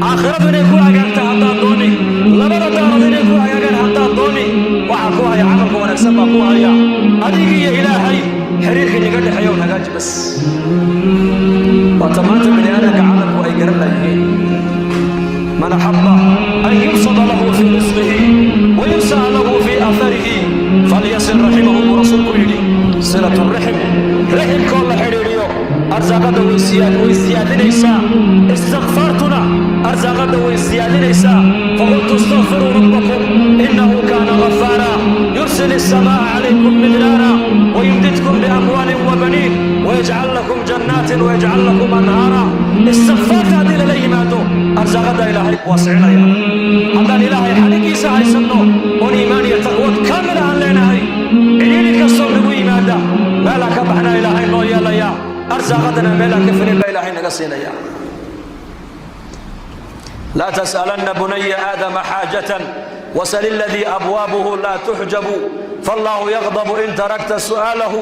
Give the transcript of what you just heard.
آخرته إنay ku hagaagto haddaad dooni labada daarood inay ku hagaagaan haddaad dooni waxaa ku haya camalka wanaagsan baa ku haya adiga iyo ilaahay xiriirka inaga dhexeeya un hagaaji bas waata maanta bini aadamka camalku ay garan layihiin man axabba an yubsada lahu fii risqihi wayusaa lahu fii atharihi falyasil raximahu buu rasuulku yidhi silatu raxim raximkoo la xidhiidhiyo arsaaqada way siyaadinaysaa istikfaartuna أرزاقنا ويزيادنيسا فقلت استغفروا ربكم إنه كان غفارا يرسل السماء عليكم مدرارا ويمددكم بأموال وبنين ويجعل لكم جنات ويجعل لكم أنهارا استغفار هذه لليه ماتو أرزاقنا إلهي واسعنا يا هذا الإلهي حالكي ساعي سنو والإيمان يتقوى كاملا عن لينهي إلينك الصبر وإيمادا ما لك بحنا إلهي الله يا ليا أرزاقنا ما لك فرين إلهي نقصينا يا لا تسألن بني آدم حاجة وسل الذي أبوابه لا تحجب فالله يغضب إن تركت سؤاله